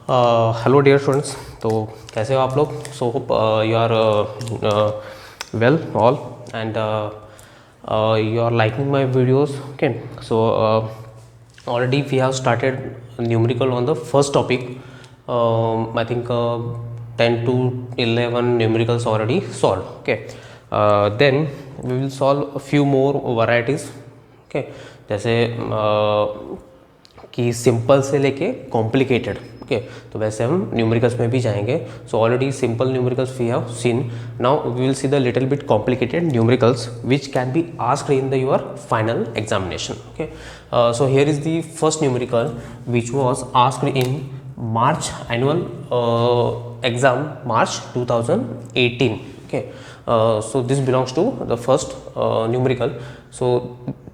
Hello dear students. तो कैसे हो आप लोग? So hope you are well all and you are liking my videos. Okay, so already we have started numerical on the first topic. I think 10 to 11 numericals already solved. Okay, then we will solve a few more varieties. Okay, जैसे कि simple से लेके complicated. Okay, तो वैसे हम numericals में भी जाएंगे। So already simple numericals we have seen, now we will see the little bit complicated numericals which can be asked in the your final examination. Okay, so here is the first numerical which was asked in March annual exam, March 2018. Okay, so this belongs to the first numerical. So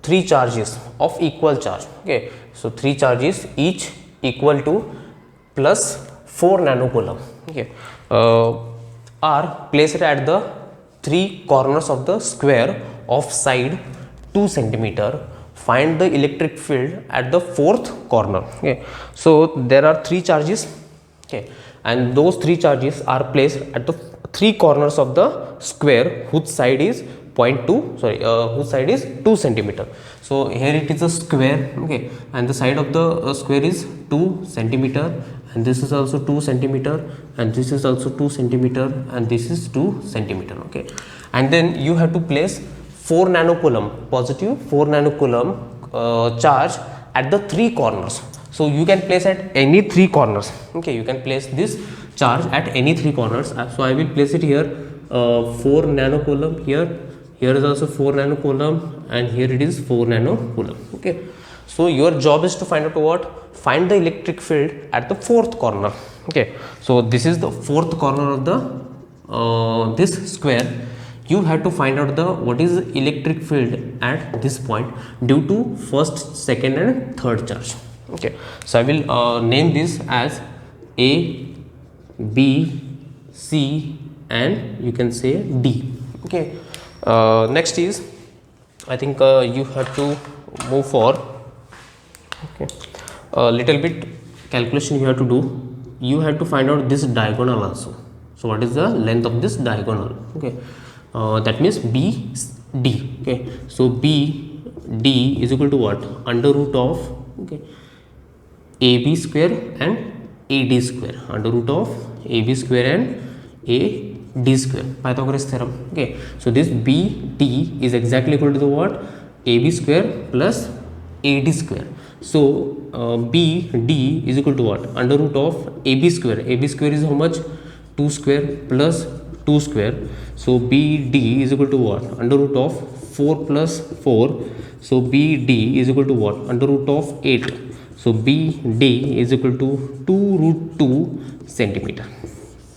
3 charges of equal charge. Okay, so 3 charges each equal to plus 4 nanocoulomb. Okay, are placed at the 3 corners of the square of side 2 centimeter. Find the electric field at the 4th corner. Okay, so there are 3 charges. Okay, and those 3 charges are placed at the 3 corners of the square whose side is 0.2, whose side is 2 centimeter. So here it is a square. Okay, and the side of the square is 2 centimeter, and this is also 2 centimeter, and this is also 2 centimeter, and this is 2 centimeter. Okay, and then you have to place 4 nanocoulomb, positive 4 nanocoulomb charge at the 3 corners. So you can place at any 3 corners. Okay, you can place this charge at any 3 corners. So I will place it here, 4 nanocoulomb here. Here is also 4 nanocoulomb, and here it is 4 nanocoulomb. Okay, so your job is to find out what? Find the electric field at the 4th corner. Okay, so this is the 4th corner of the this square. You have to find out the what is the electric field at this point due to first, second and third charge. Okay, so I will name this as A, B, C and you can say D. Okay, next is I think you have to move for a little bit calculation you have to do. You have to find out this diagonal also. So what is the length of this diagonal? Okay, that means BD. Okay, so BD is equal to what? Under root of, okay, AB square and AD square. Under root of AB square and AD square, Pythagoras theorem. Okay, so this BD is exactly equal to the what? AB square plus AD square. So BD is equal to what? Under root of AB square. AB square is how much? 2 square plus 2 square. So BD is equal to what? Under root of 4 plus 4. So BD is equal to what? Under root of 8. So BD is equal to 2 root 2 centimeter.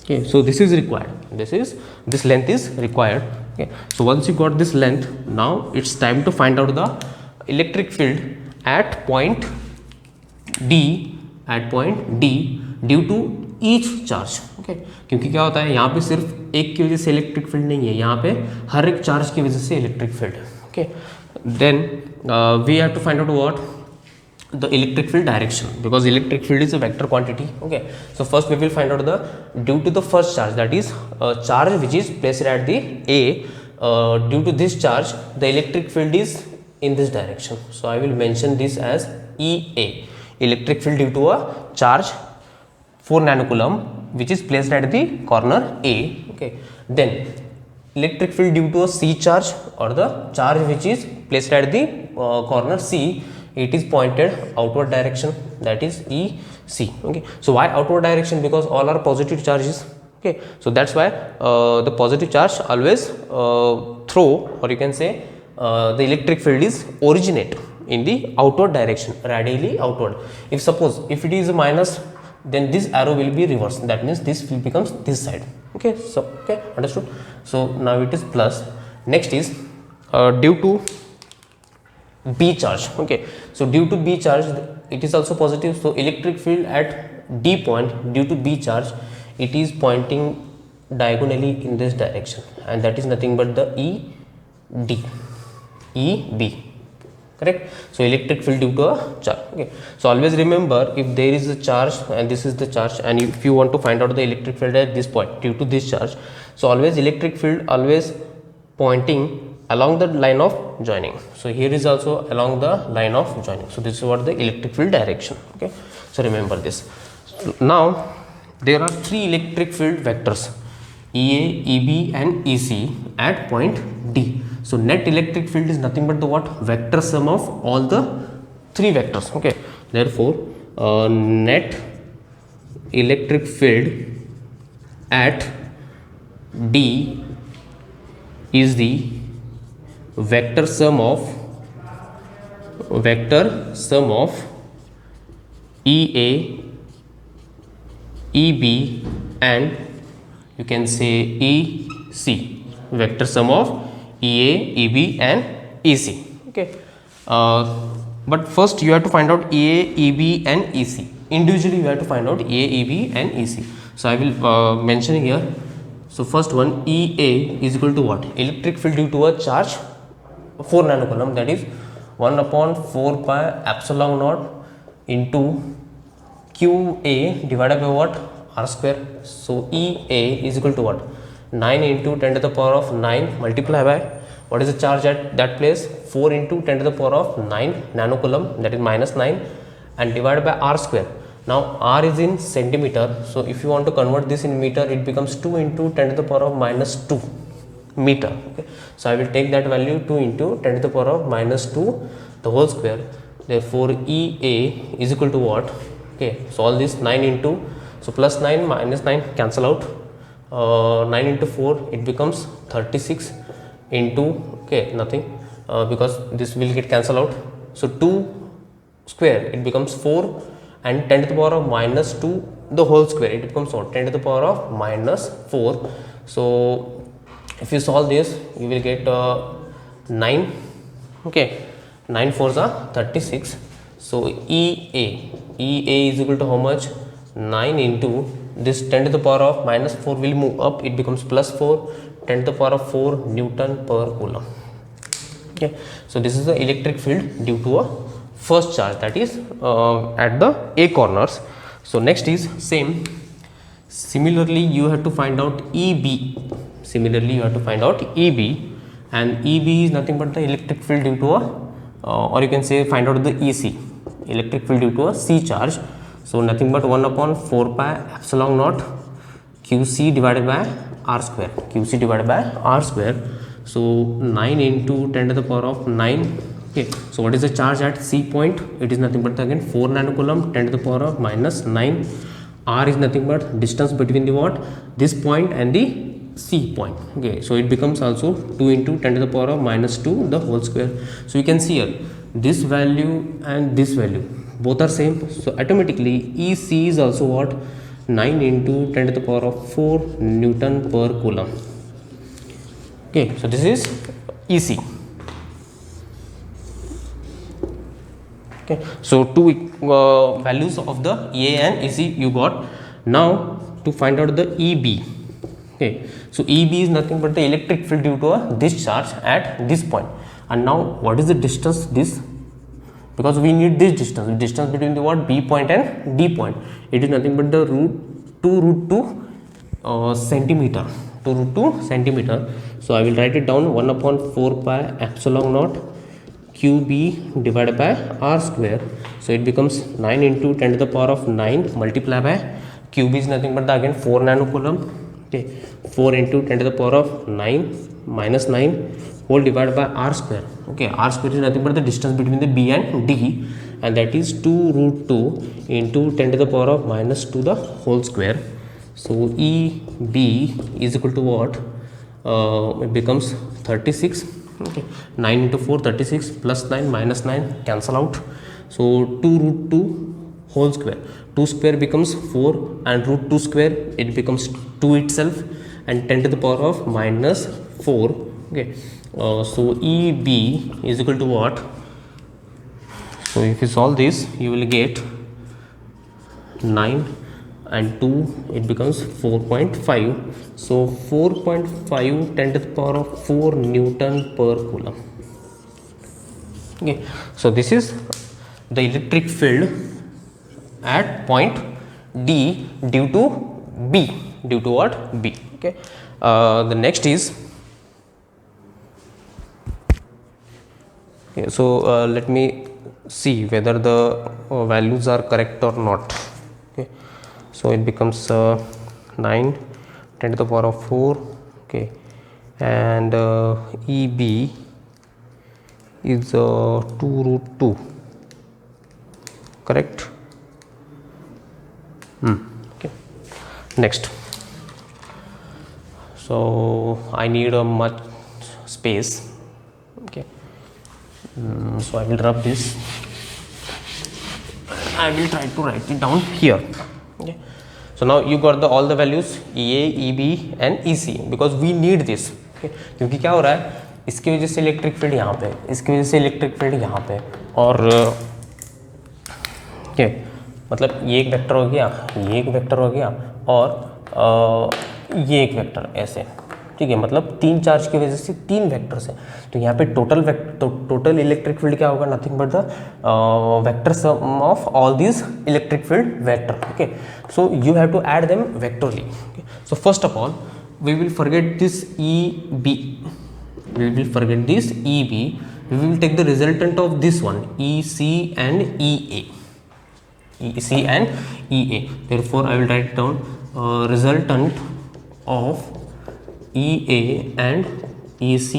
Okay, so this is required. This length is required. Okay, so once you got this length, now it's time to find out the electric field at point D, due to each charge. Okay, क्योंकि क्या होता है यहाँ पे सिर्फ एक की वजह से इलेक्ट्रिक फील्ड नहीं है, यहाँ पे हर एक चार्ज की वजह से इलेक्ट्रिक फील्ड है. Okay, then we have to find out what? the electric field direction, because electric field is a vector quantity. Okay, so first we will find out the due to the first charge, that is charge which is placed at the A. Due to this charge the electric field is in this direction, so I will mention this as EA, electric field due to a charge 4 nanocoulomb which is placed at the corner A. Okay, then electric field due to a C charge, or the charge which is placed at the corner C. It is pointed outward direction, that is EC. Okay, so why outward direction? Because all are positive charges. Okay, so that's why the positive charge always throw, or you can say the electric field is originate in the outward direction, radially outward. If suppose if it is a minus, then this arrow will be reversed, that means this will becomes this side. Okay, so okay, understood. So now it is plus. Next is due to B charge. Okay, so due to B charge it is also positive, so electric field at D point due to B charge, it is pointing diagonally in this direction, and that is nothing but the EB. correct? So electric field due to a charge. Okay, so always remember, if there is a charge and this is the charge, and if you want to find out the electric field at this point due to this charge, so always electric field always pointing along the line of joining. So here is also along the line of joining. So this is what the electric field direction. Okay, so remember this. So now there are three electric field vectors, EA, EB and EC at point D. So net electric field is nothing but the what? Vector sum of all the three vectors. Okay, therefore net electric field at D is the vector sum of EA, EB and you can say EC, vector sum of EA, EB and EC. Okay, but first you have to find out EA, EB and EC. Individually you have to find out EA, EB and EC. So I will mention here. So first one, EA is equal to what? Electric field due to a charge 4 nanocoulomb, that is 1 upon 4 pi epsilon naught into QA divided by what? R square. So EA is equal to what? 9 into 10 to the power of 9 multiply by what is the charge at that place? 4 into 10 to the power of 9 nanocoulomb, that is minus 9, and divided by R square. Now R is in centimeter, so if you want to convert this in meter, it becomes 2 into 10 to the power of minus 2 meter. Okay, so I will take that value 2 into 10 to the power of minus 2 the whole square. Therefore EA is equal to what? Okay, so all this 9 into, so plus 9 minus 9 cancel out, 9 into 4 it becomes 36 into, okay, nothing, because this will get cancelled out. So 2 square it becomes 4 and 10 to the power of minus 2 the whole square, it becomes what? 10 to the power of minus 4. So if you solve this, you will get 9. Okay, 9 4s are 36. So EA is equal to how much? 9 into this 10 to the power of minus 4 will move up, it becomes plus 4, 10 to the power of 4 Newton per coulomb. Okay, so this is the electric field due to a first charge, that is at the A corners. So next is same. Similarly you have to find out EB. And EB is nothing but the electric field due to a or you can say find out the EC, electric field due to a C charge. So nothing but 1 upon 4 pi epsilon naught QC divided by R square, So 9 into 10 to the power of 9. Okay, so what is the charge at C point? It is nothing but again 4 nanocoulomb, 10 to the power of minus 9. R is nothing but distance between the what? This point and the C point. Okay, so it becomes also 2 into 10 to the power of minus 2 the whole square. So you can see here this value and this value both are same. So automatically EC is also what? 9 into 10 to the power of 4 Newton per coulomb. Okay, so this is EC. Okay, so two values of the EA and EC you got. Now to find out the EB. Okay, so EB is nothing but the electric field due to a discharge at this point. And now what is the distance this? Because we need this distance between the what? B point and D point. It is nothing but the root 2 centimeter. So I will write it down 1 upon 4 pi epsilon naught QB divided by R square. So it becomes 9 into 10 to the power of 9 multiply by QB is nothing but the again 4 nanocoulomb. Okay, 4 into 10 to the power of 9 minus 9 whole divided by R square. Okay, R square is nothing but the distance between the B and D, and that is 2 root 2 into 10 to the power of minus 2 the whole square. So EB is equal to what? It becomes 36. Okay, 9 into 4 36 plus 9 minus 9 cancel out. So 2 root 2 whole square, 2 square becomes 4 and root 2 square it becomes 2 itself, and 10 to the power of minus 4. Okay, so EB is equal to what? So if you solve this you will get 9 and 2 it becomes 4.5. So 4.5 10 to the power of 4 Newton per coulomb. Okay, so this is the electric field at point D due to B, due to what? B. Okay, the next is, okay, so let me see whether the values are correct or not. Okay, so it becomes 9 10 to the power of 4. Okay, and EB is 2 root 2, correct? Okay, next, so I need a much space. Okay, so I will rub this, I will try to write it down here. Okay, so now you got the all the values EA, EB and EC because we need this. Okay, क्योंकि क्या हो रहा है, इसकी वजह से electric field यहाँ पे, इसकी वजह से इलेक्ट्रिक फील्ड यहाँ पे, और मतलब ये एक वेक्टर हो गया, ये एक वेक्टर हो गया, और ये एक वेक्टर ऐसे, ठीक है, मतलब 3 चार्ज की वजह से 3 वेक्टर्स है। तो यहाँ पे टोटल इलेक्ट्रिक फील्ड क्या होगा, nothing but the vector sum of all these electric field vector. Okay, so you have to add them vectorially. So first of all we will forget this EB, we will forget this EB, we will take the resultant of this one EC and EA, EC and EA. Therefore I will write down resultant of EA and EC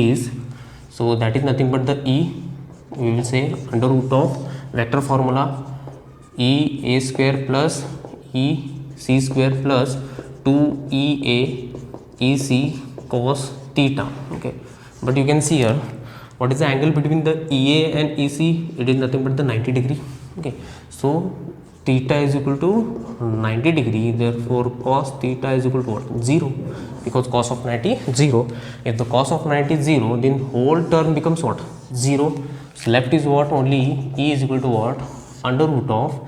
is, so that is nothing but the E, we will say under root of vector formula EA square plus EC square plus 2EA EC cos theta. Okay, but you can see here what is the angle between the EA and EC, it is nothing but the 90 degree. Okay, so theta is equal to 90 degree, therefore cos theta is equal to what? 0, because cos of 90 0. If the cos of 90 is 0, then whole term becomes what? 0. So left is what? Only E is equal to what? Under root of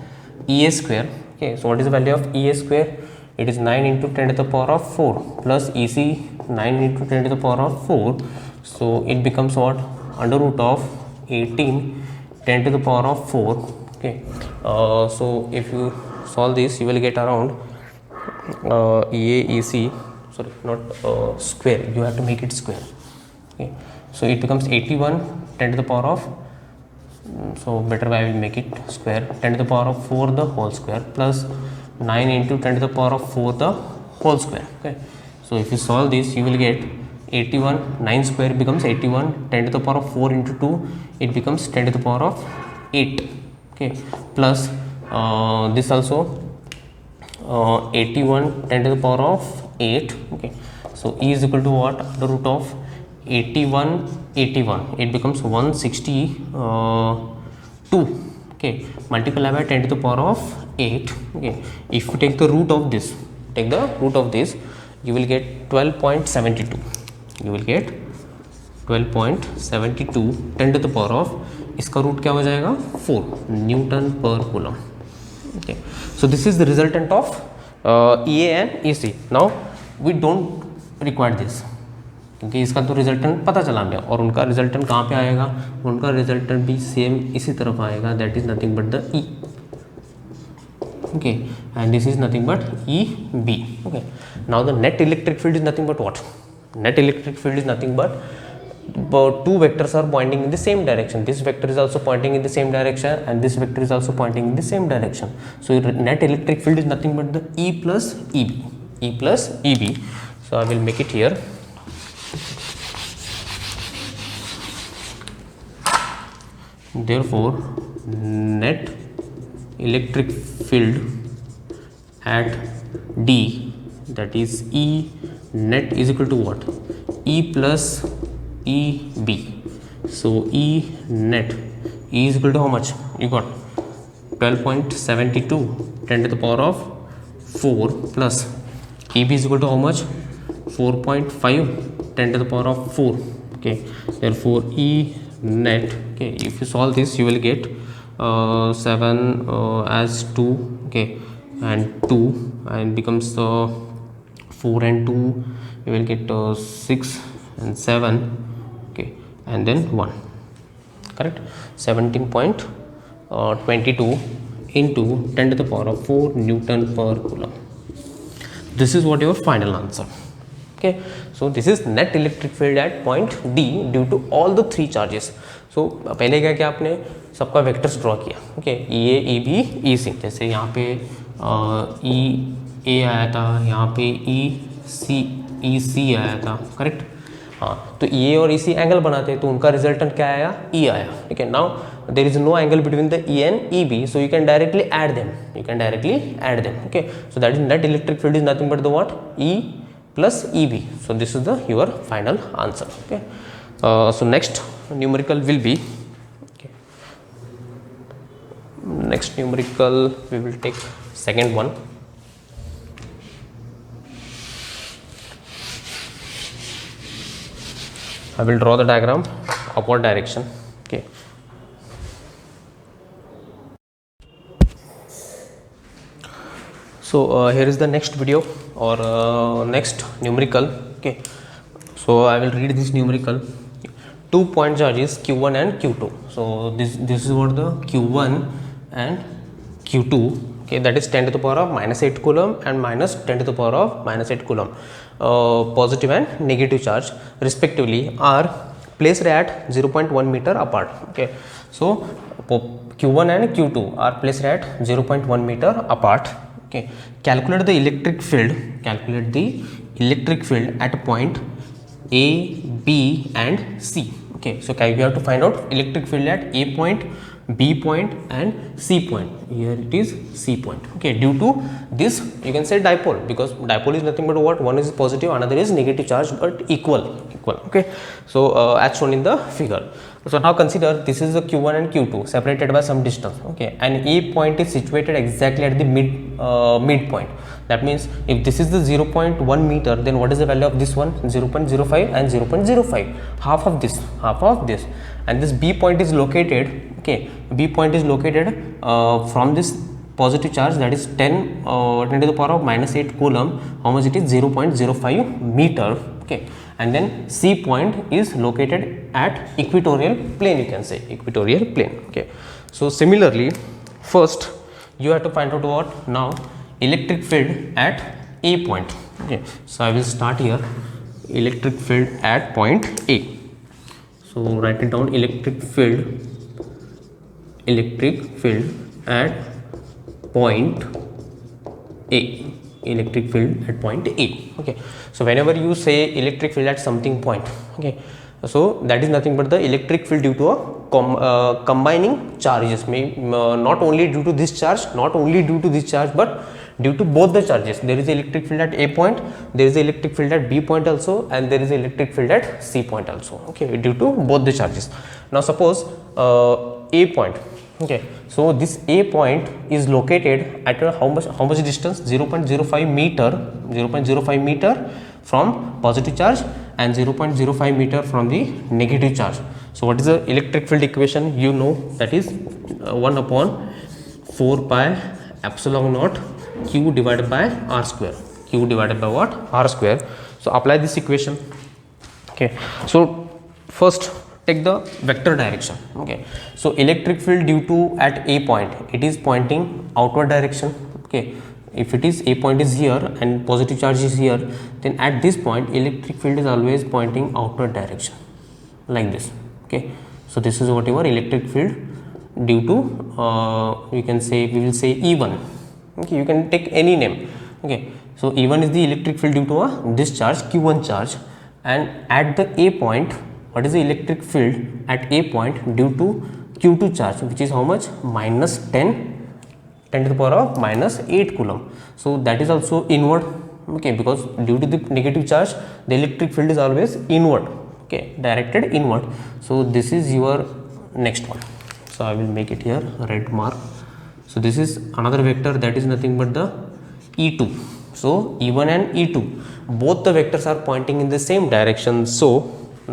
EA square. Okay, so what is the value of EA square? It is 9 into 10 to the power of 4 plus EC 9 into 10 to the power of 4. So it becomes what? Under root of 18 10 to the power of 4. Okay, so if you solve this, you will get around EC, sorry, not square, you have to make it square. Okay, so it becomes 81 10 to the power of, so better I will make it square, 10 to the power of 4 the whole square plus 9 into 10 to the power of 4 the whole square. Okay, so if you solve this, you will get 81, 9 square becomes 81, 10 to the power of 4 into 2, it becomes 10 to the power of 8. Okay, plus this also 81 10 to the power of 8. Okay, so E is equal to what? Under root of 81 81, it becomes 162. Okay, multiply by 10 to the power of 8. Okay, if you take the root of this, you will get 12.72, you will get 12.72 10 to the power of, इसका root क्या हो जाएगा? 4 Newton पर coulomb. Okay, so this is the resultant of EA and EC. Now we don't require this, क्योंकि इसका तो resultant पता चला हमें, और उनका रिजल्टेंट कहाँ पे आएगा? उनका रिजल्टेंट भी सेम इसी तरफ आएगा, that is nothing but the E. Okay, and this is nothing but EB. Okay, now the net electric field is nothing but what? Net electric field is nothing but two vectors are pointing in the same direction. This vector is also pointing in the same direction, and this vector is also pointing in the same direction. So net electric field is nothing but the E plus EB. E plus EB. So I will make it here. Therefore net electric field at D, that is E net, is equal to what? E plus EB. So E net, E is equal to how much? You got 12.72 10 to the power of 4 plus EB is equal to how much? 4.5 10 to the power of 4. Okay, therefore E net, okay, if you solve this, you will get 7 as 2, okay, and 2, and becomes 4 and 2, you will get 6 and 7, okay, and then 1, correct? 17.22 into 10 to the power of 4 Newton per coulomb. This is what your final answer. Okay, so this is net electric field at point D due to all the three charges. So पहले क्या किया आपने, सबका vectors draw किया. Okay, ई ए, E B, ई सी. जैसे यहाँ पे ई ए आया था, यहाँ पे ई सी आया था, करेक्ट? हाँ, तो ई ए और ई सी एंगल बनाते हैं, तो उनका रिजल्टेंट क्या आया? ई आया. ठीक है, now there is no angle between the E and E B, so you can directly add them. Okay, so that is net electric field is nothing but the what? E plus EB. So this is the your final answer. Okay, so next numerical will be, okay, next numerical we will take second one. I will draw the diagram upward direction. Okay, so here is the next video or next numerical. Okay, so I will read this numerical. 2 point charges q1 and q2. So this is what the q1 and q2. Okay, that is 10 to the power of -8 coulomb and minus 10 to the power of -8 coulomb. Positive and negative charge respectively are placed at 0.1 meter apart. Okay, so q1 and q2 are placed at 0.1 meter apart. Okay, calculate the electric field. At point A, B and C. Okay, so you have to find out electric field at A point, B point and C point. Here it is C point. Okay, due to this you can say dipole, because dipole is nothing but what? One is positive, another is negative charge, but equal. Okay, so as shown in the figure. So now consider this is the q1 and q2 separated by some distance. Okay, and A point is situated exactly at the midpoint. That means if this is the 0.1 meter, then what is the value of this one? 0.05 and 0.05, half of this, and this B point is located. Okay, B point is located from this positive charge, that is 10 to the power of -8 coulomb. How much it is? 0.05 meter. Okay, and then C point is located at equatorial plane, you can say equatorial plane. Okay, so similarly first you have to find out what now? Electric field at A point. Okay, so I will start here. Electric field at point A. So write it down. Electric field at point A. Electric field at point A. Okay, so whenever you say electric field at something point, okay, so that is nothing but the electric field due to a combining charges, not only due to this charge, but due to both the charges. There is electric field at A point, there is electric field at B point also, and there is electric field at C point also. Okay, due to both the charges. Now suppose A point. Okay, so this A point is located at how much distance? 0.05 meter from positive charge and 0.05 meter from the negative charge. So what is the electric field equation? You know, that is 1 upon 4 pi epsilon naught q divided by r square. Q divided by what? R square. So apply this equation. Okay, so first take the vector direction. Okay, so electric field due to at A point, it is pointing outward direction. Okay, if it is A point is here and positive charge is here, then at this point electric field is always pointing outward direction like this. Okay, so this is what your electric field due to we will say E1. Okay, you can take any name. Okay, so E1 is the electric field due to this charge, Q1 charge, and at the A point, what is the electric field at A point due to Q2 charge, which is how much? -10 to the power of -8 coulomb. So that is also inward. Okay, because due to the negative charge, the electric field is always inward. Okay, directed inward. So this is your next one. So I will make it here red mark. So this is another vector, that is nothing but the E2. So E1 and E2, both the vectors are pointing in the same direction. So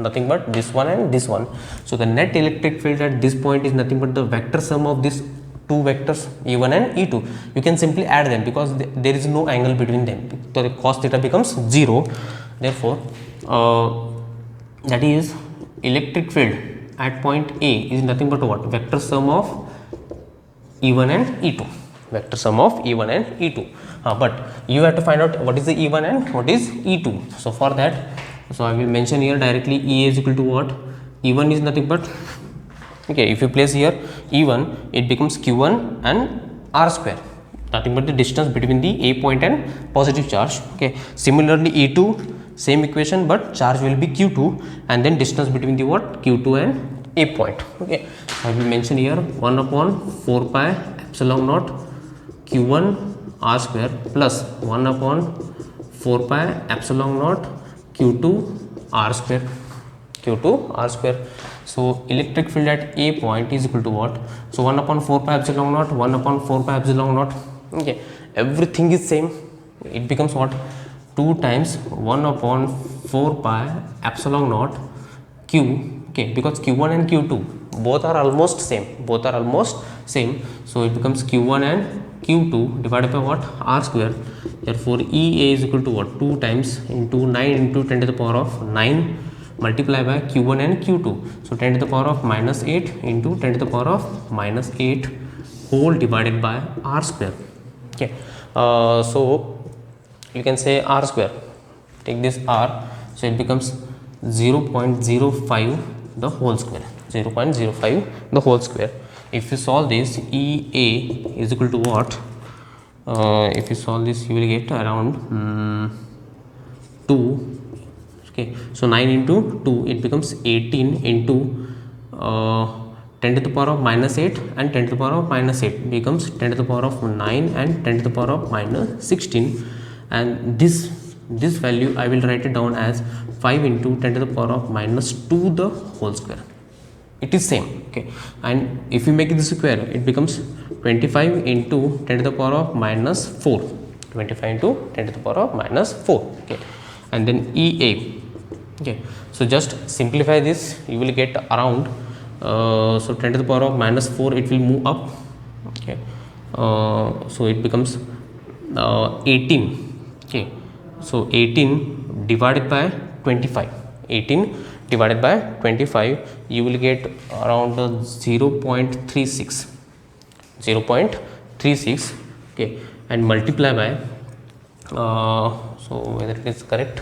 nothing but this one and this one. So the net electric field at this point is nothing but the vector sum of these two vectors, E1 and E2. You can simply add them because there is no angle between them. So the cos theta becomes 0. Therefore that is electric field at point A is nothing but what? Vector sum of E1 and E2. Vector sum of E1 and E2. But you have to find out what is the E1 and what is E2. So for that, so I will mention here directly E is equal to what? E1 is nothing but, okay, if you place here E1, it becomes Q1 and R square, nothing but the distance between the A point and positive charge. Okay, similarly E2, same equation, but charge will be Q2 and then distance between the what? Q2 and A point. Okay, so I will mention here 1 upon 4 pi epsilon naught Q1 R square plus 1 upon 4 pi epsilon naught Q2 R square. Q2 R square. So electric field at A point is equal to what? So 1 upon 4 pi epsilon naught, 1 upon 4 pi epsilon naught. Okay, everything is same. It becomes what? 2 times 1 upon 4 pi epsilon naught Q. Okay, because Q1 and Q2 both are almost same. So it becomes Q1 and Q2 divided by what? R square. Therefore EA is equal to what? 2 times into 9 into 10 to the power of 9 multiply by Q1 and Q2. So 10 to the power of minus 8 into 10 to the power of minus 8 whole divided by R square. Okay, so you can say R square, take this R, so it becomes 0.05 the whole square, 0.05 the whole square. If you solve this, EA is equal to what? If you solve this, you will get around 2. Okay, so 9 into 2, it becomes 18 into 10 to the power of minus 8 and 10 to the power of minus 8 becomes 10 to the power of 9 and 10 to the power of minus 16, and this value I will write it down as 5 into 10 to the power of minus 2 the whole square. It is same. Okay, and if you make it the square, it becomes 25 into 10 to the power of minus 4, 25 into 10 to the power of minus 4. Okay, and then EA. Okay, so just simplify this, you will get around so 10 to the power of minus 4, it will move up. Okay, so it becomes 18. Okay, so 18 divided by 25, 18 divided by 25, you will get around 0.36. Okay, and multiply by so whether it is correct,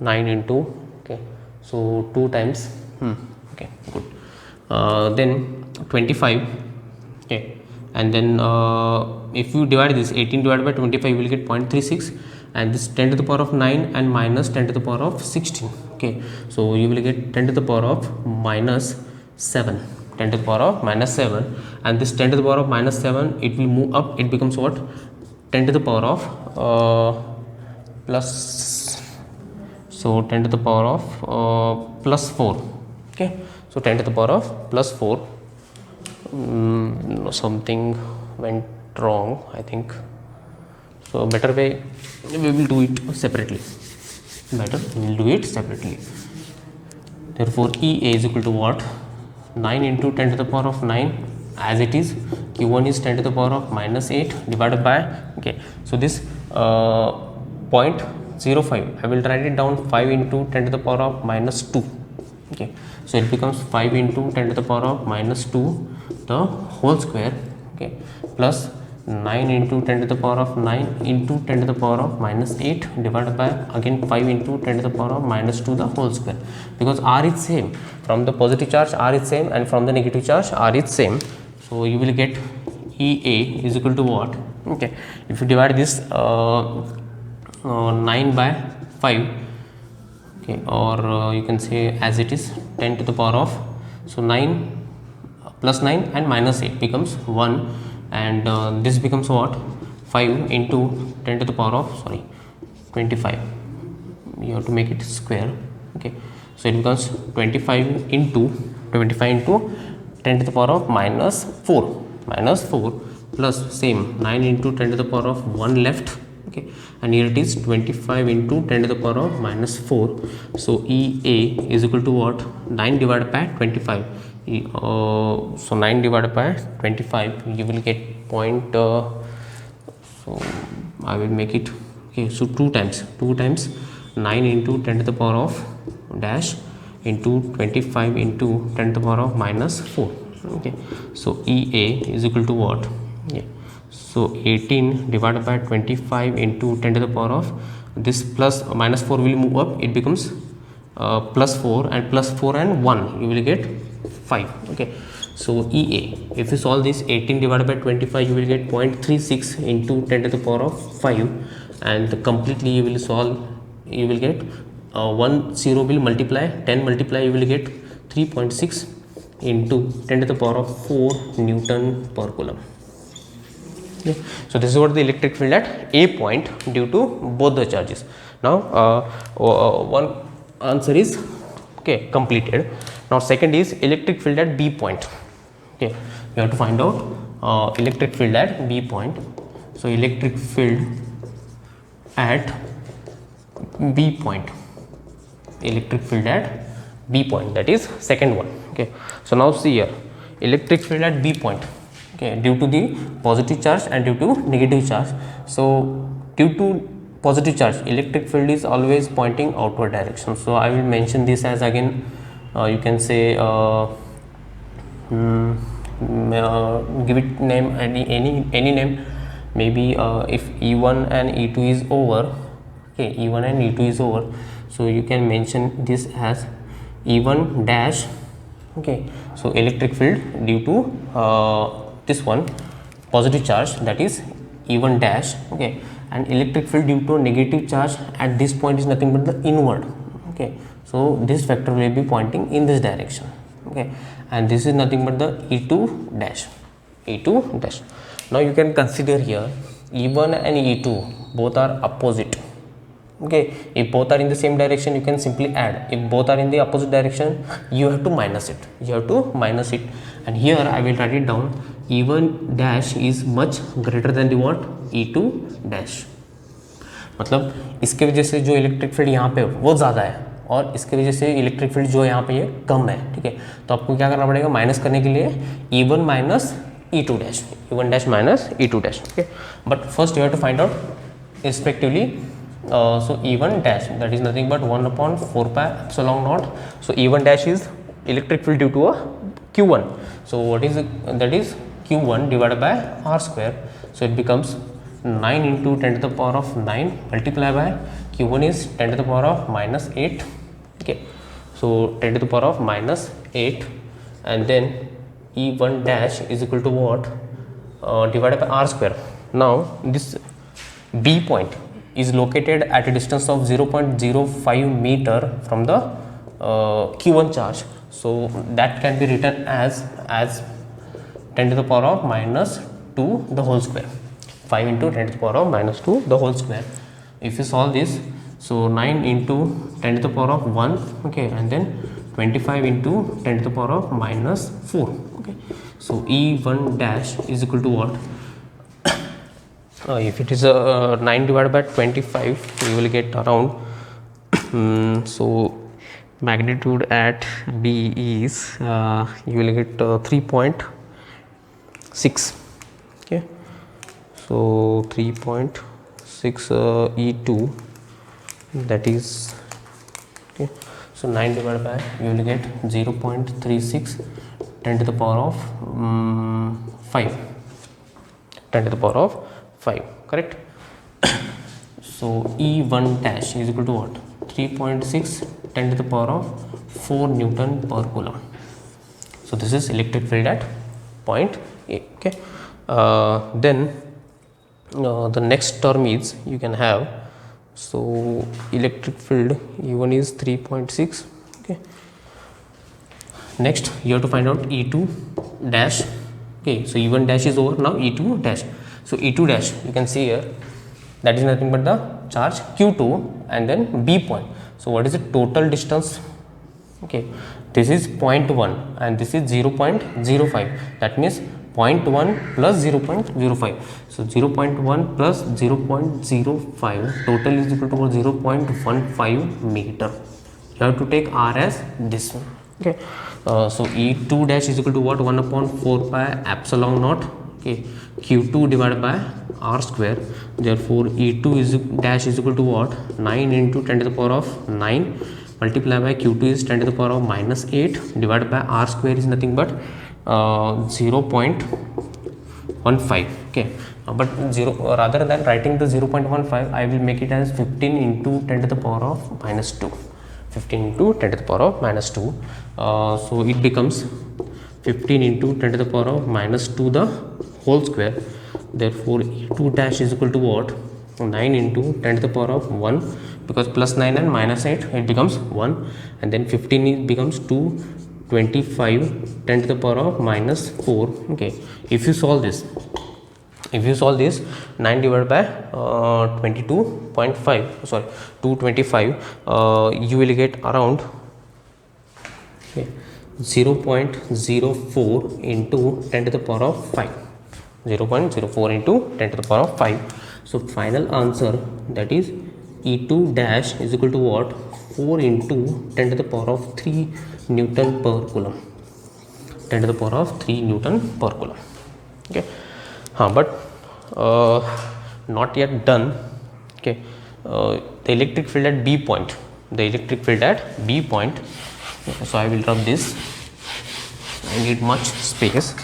9 into, okay, so 2 times, okay, good, then 25. Okay, and then if you divide this 18 divided by 25, you will get 0.36, and this 10 to the power of 9 and minus 10 to the power of 16. Okay, so you will get 10 to the power of minus 7, 10 to the power of minus 7, and this 10 to the power of minus 7, it will move up, it becomes what? 10 to the power of plus, so 10 to the power of plus 4. Okay, so 10 to the power of plus 4. Something went wrong, I think. So better way, we will do it separately. Therefore EA is equal to what? 9 into 10 to the power of 9 as it is. Q1 is 10 to the power of minus 8 divided by, okay, so this 0.05, I will write it down, 5 into 10 to the power of minus 2. Okay, so it becomes 5 into 10 to the power of minus 2 the whole square. Okay, plus 9 into 10 to the power of 9 into 10 to the power of minus 8 divided by again 5 into 10 to the power of minus 2 the whole square, because R is same, from the positive charge R is same and from the negative charge R is same. So you will get EA is equal to what? Okay, if you divide this 9 by 5, okay, or you can say as it is 10 to the power of, so 9 plus 9 and minus 8 becomes 1, and this becomes what? 5 into 10 to the power of 25, you have to make it square. Okay, so it becomes 25 into 10 to the power of minus 4 plus same 9 into 10 to the power of 1 left. Okay, and here it is 25 into 10 to the power of minus 4. So EA is equal to what? 9 divided by 25. So 9 divided by 25, you will get point, so I will make it, okay, so 2 times 9 into 10 to the power of dash into 25 into 10 to the power of minus 4. Okay, so EA is equal to what? Yeah. So 18 divided by 25 into 10 to the power of this plus minus 4 will move up, it becomes plus 4 and 1 you will get 5. Okay, so EA, if you solve this 18 divided by 25 you will get 0.36 into 10 to the power of 5, and completely you will solve, you will get 1 0 will multiply 10 multiply you will get 3.6 into 10 to the power of 4 Newton per coulomb. Okay. So this is what the electric field at A point due to both the charges. Now one answer is okay completed. Now second is electric field at B point. Okay, you have to find out electric field at B point. So electric field at B point, electric field at B point, that is second one. Okay, so now see here, electric field at B point, okay, due to the positive charge and due to negative charge. So due to positive charge, electric field is always pointing outward direction. So I will mention this as again you can say give it name any name, maybe if E1 and E2 is over, okay, E1 and E2 is over, so you can mention this as E1 dash. Okay, so electric field due to this one positive charge, that is E1 dash. Okay, and electric field due to negative charge at this point is nothing but the inward. Okay, so this vector will be pointing in this direction. Okay, and this is nothing but the E2 dash, E2 dash. Now you can consider here E1 and E2 both are opposite. Okay, if both are in the same direction you can simply add, if both are in the opposite direction you have to minus it, and here I will write it down, E1 dash is much greater than the what, E2 dash. मतलब इसके वजह से जो electric field यहाँ पे वो ज़्यादा है और इसके वजह से इलेक्ट्रिक फील्ड जो यहाँ पे ये कम है. ठीक है, तो आपको क्या करना पड़ेगा, माइनस करने के लिए E1 minus E2 dash, E1 dash minus E2 dash. Okay, but first you have to find out respectively. So E1 dash, that is nothing but 1 upon 4 pi epsilon naught. So E1 dash is electric field due to a Q1. So what is it? That is Q1 divided by R square. So it becomes 9 into 10 to the power of 9 multiply by Q1 is 10 to the power of minus 8. Okay, so 10 to the power of minus 8, and then E1 dash is equal to what, divided by R square. Now this B point is located at a distance of 0.05 meter from the Q1 charge. So that can be written as 10 to the power of minus 2 the whole square. 5 into 10 to the power of minus 2 the whole square. If you solve this, so 9 into 10 to the power of 1, okay, and then 25 into 10 to the power of minus 4. Okay, so E1 dash is equal to what? If it is 9 divided by 25, you will get around so magnitude at B is you will get 3.6. okay, so 3.6 E2, that is okay, so 9 divided by you will get 0.36 10 to the power of 5, 10 to the power of 5, correct. So E1 dash is equal to what, 3.6 10 to the power of 4 Newton per coulomb. So this is electric field at point A. Okay, then the next term is you can have, so electric field E1 is 3.6. okay, next you have to find out E2 dash. Okay, so E1 dash is over, now E2 dash. So E2 dash you can see here, that is nothing but the charge Q2 and then B point. So what is the total distance? Okay, this is 0.1 and this is 0.05, that means 0.1 plus 0.05. So 0.1 plus 0.05 total is equal to 0.15 meter. You have to take R as this one. Okay, so E2 dash is equal to what, 1 upon 4 pi epsilon naught. Okay, Q2 divided by R square. Therefore E2 is dash is equal to what, 9 into 10 to the power of 9 multiply by q2 is 10 to the power of minus 8 divided by r square is nothing but 0.15. Okay, but rather than writing the 0.15, I will make it as 15 into 10 to the power of minus 2. 15 into 10 to the power of minus 2. So it becomes 15 into 10 to the power of minus 2 the whole square. Therefore e2 dash is equal to what? 9 into 10 to the power of 1, because plus 9 and minus 8 it becomes 1, and then 15 it becomes 225 10 to the power of minus 4. Okay, if you solve this, 9 divided by 22.5, sorry 225, you will get around, okay, 0.04 into 10 to the power of 5, 0.04 into 10 to the power of 5. So final answer, that is E2 dash is equal to what? 4 into 10 to the power of 3 Newton per coulomb. 10 to the power of 3 Newton per coulomb. Okay, but not yet done. Okay, the electric field at B point. So I will rub this. I need much space.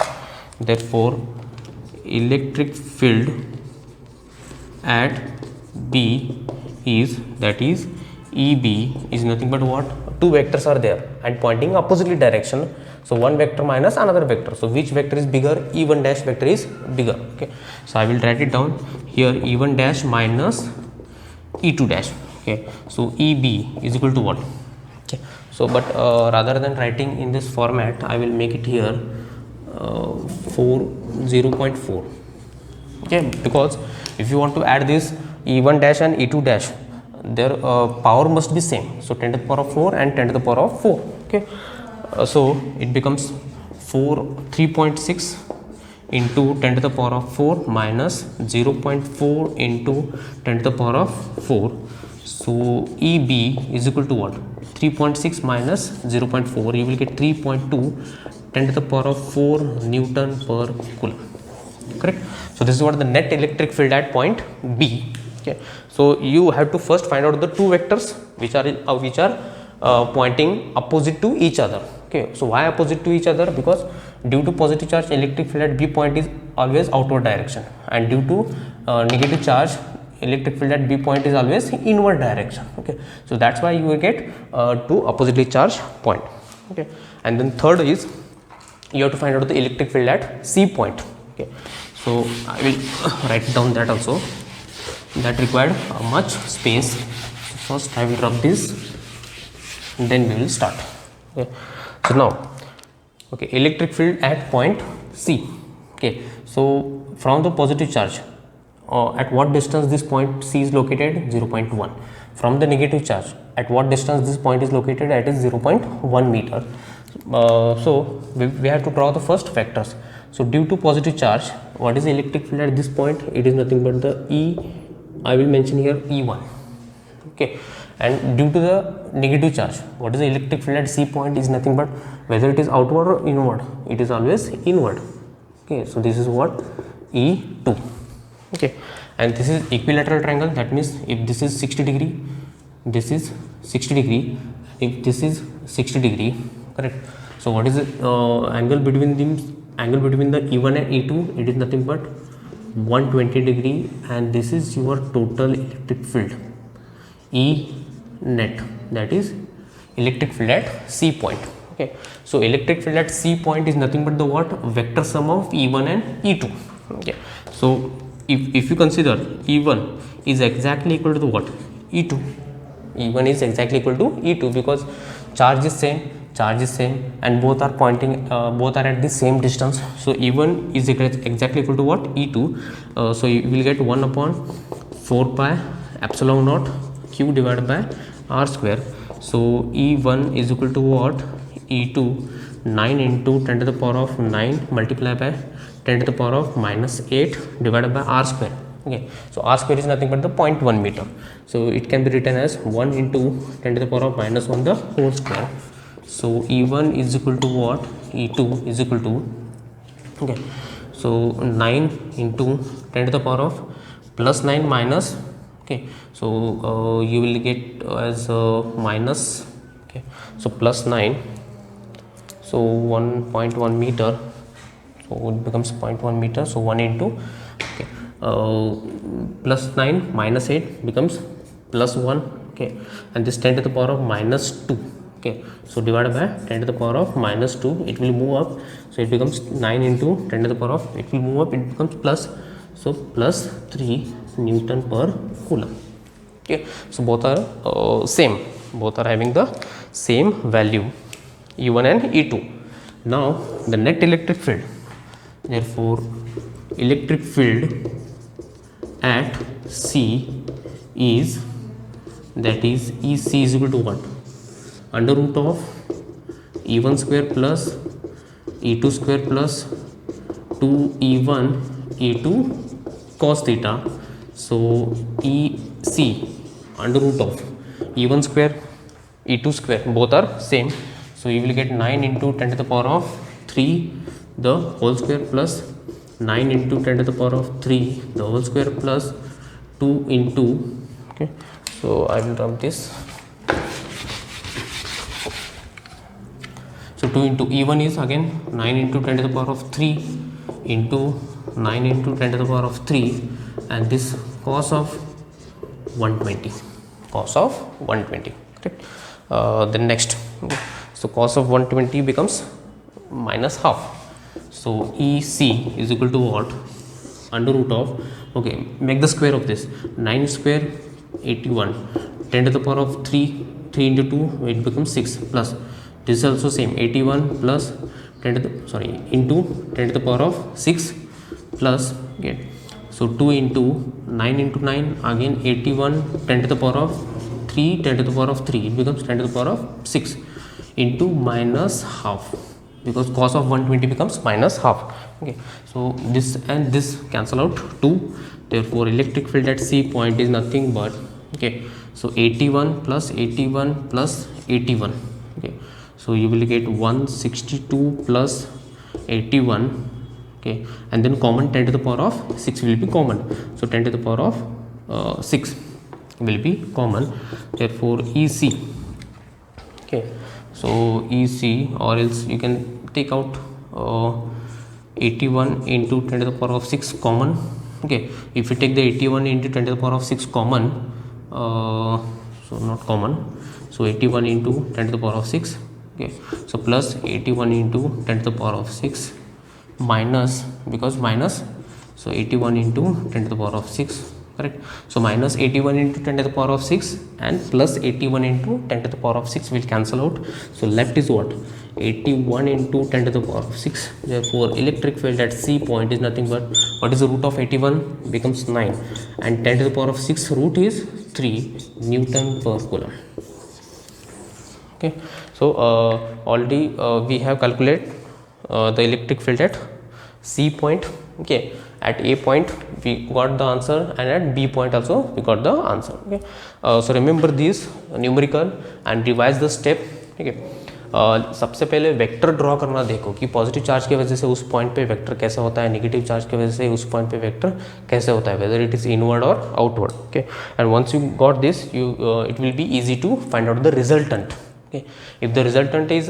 Therefore, electric field at B is, that is EB is nothing but what? Two vectors are there and pointing opposite direction. So one vector minus another vector. So which vector is bigger? E1 dash vector is bigger. Okay, so I will write it down here, E1 dash minus E2 dash. Okay, so EB is equal to what? Okay, so but rather than writing in this format, I will make it here 0.4. Okay, because if you want to add this E1 dash and E2 dash, their power must be same. So 10 to the power of 4 and 10 to the power of 4. Okay, so it becomes 3.6 into 10 to the power of 4 minus 0.4 into 10 to the power of 4. So EB is equal to what? 3.6 minus 0.4, you will get 3.2 10 to the power of 4 Newton per coulomb. Correct. So this is what the net electric field at point B. Okay, so you have to first find out the two vectors which are pointing opposite to each other. Okay, so why opposite to each other? Because due to positive charge, electric field at B point is always outward direction, and due to negative charge, electric field at B point is always inward direction. Okay, so that's why you will get two oppositely charged point. Okay, and then third is you have to find out the electric field at C point. Okay, so I will write down that also. That required much space. So first I will rub this, and then we will start. Okay, so now, okay, electric field at point C. Okay, so from the positive charge, at what distance this point C is located? 0.1. From the negative charge, at what distance this point is located? At is 0.1 meter. So we have to draw the first vectors. So due to positive charge, what is the electric field at this point? It is nothing but the I will mention here E1. Okay, and due to the negative charge, what is the electric field at C point? Is nothing but whether it is outward or inward, it is always inward. Okay, so this is what? E2. Okay, and this is equilateral triangle. That means if this is 60 degree, this is 60 degree, if this is 60 degree, correct. So what is the angle between the E1 and E2? It is nothing but 120 degree, and this is your total electric field E net, that is electric field at C point. Okay, so electric field at C point is nothing but the what? Vector sum of E1 and E2. Okay, so if you consider E1 is exactly equal to the what? E2. E1 is exactly equal to E2 because charge is same, and both are pointing, both are at the same distance. So E1 is exactly equal to what? E2. So you will get 1 upon 4 pi epsilon naught q divided by r square. So E1 is equal to what? E2, 9 into 10 to the power of 9 multiplied by 10 to the power of minus 8 divided by r square. Okay, so r square is nothing but the 0.1 meter. So it can be written as 1 into 10 to the power of minus 1 the whole square. So E1 is equal to what? E2 is equal to, okay, so 9 into 10 to the power of plus 9 minus, okay, so you will get as minus Okay, so plus 9, so 1.1 meter, so it becomes 0.1 meter, so 1 into, okay, plus 9 minus 8 becomes plus 1, okay, and this 10 to the power of minus 2, okay, so divided by 10 to the power of minus 2, it will move up, so it becomes 9 into 10 to the power of, it will move up, it becomes plus, so plus 3 Newton per Coulomb. Okay, so both are same, both are having the same value, E1 and E2. Now the net electric field, therefore electric field at C is, that is EC is equal to what, under root of E1 square plus E2 square plus 2E1 E2 cos theta. So EC under root of E1 square E2 square, both are same, so you will get 9 into 10 to the power of 3 the whole square plus 9 into 10 to the power of 3 the whole square plus 2 into, okay, so I will rub this. So 2 into E1 is again 9 into 10 to the power of 3 into 9 into 10 to the power of 3, and this cos of 120, cos of 120, correct. Then next, so cos of 120 becomes minus half, so EC is equal to what, under root of, okay, make the square of this, 9 square 81, 10 to the power of 3, 3 into 2 it becomes 6, plus this is also same, 81 plus 10 to the, sorry, into 10 to the power of 6 plus, okay, so 2 into 9 into 9 again 81 10 to the power of 3 10 to the power of 3, it becomes 10 to the power of 6 into minus half, because cos of 120 becomes minus half, okay, so this and this cancel out 2, therefore electric field at C point is nothing but, okay, so 81 plus 81 plus 81, okay, so you will get 162 plus 81, okay, and then common 10 to the power of 6 will be common, so 10 to the power of 6 will be common, therefore EC, okay, so EC, or else you can take out 81 into 10 to the power of 6 common, okay, if you take the 81 into 10 to the power of 6 common, so not common, so 81 into 10 to the power of 6, okay, so plus 81 into 10 to the power of 6 minus, because minus, so 81 into 10 to the power of 6, correct, so minus 81 into 10 to the power of 6 and plus 81 into 10 to the power of 6 will cancel out, so left is what, 81 into 10 to the power of 6, therefore electric field at C point is nothing but, what is the root of 81, becomes 9, and 10 to the power of 6 root is 3 Newton per Coulomb. Okay, so already we have calculated the electric field at C point, okay, at A point we got the answer and at B point also we got the answer, okay, so remember these numerical and revise the step, okay, सबसे पहले vector draw करना देखो कि positive charge की वजह से उस point पे वेक्टर कैसा होता है, नेगेटिव चार्ज की वजह से उस पॉइंट पे वेक्टर कैसे होता है, वेदर इट इज इनवर्ड और outward, okay, and once you got this you it will be easy to find out the resultant, okay, if the resultant is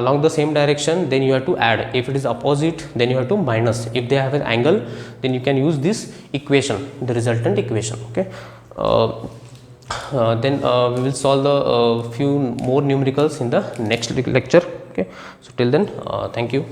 along the same direction then you have to add, if it is opposite then you have to minus, if they have an angle then you can use this equation, the resultant equation, okay, then we will solve the few more numericals in the next lecture, okay, so till then thank you.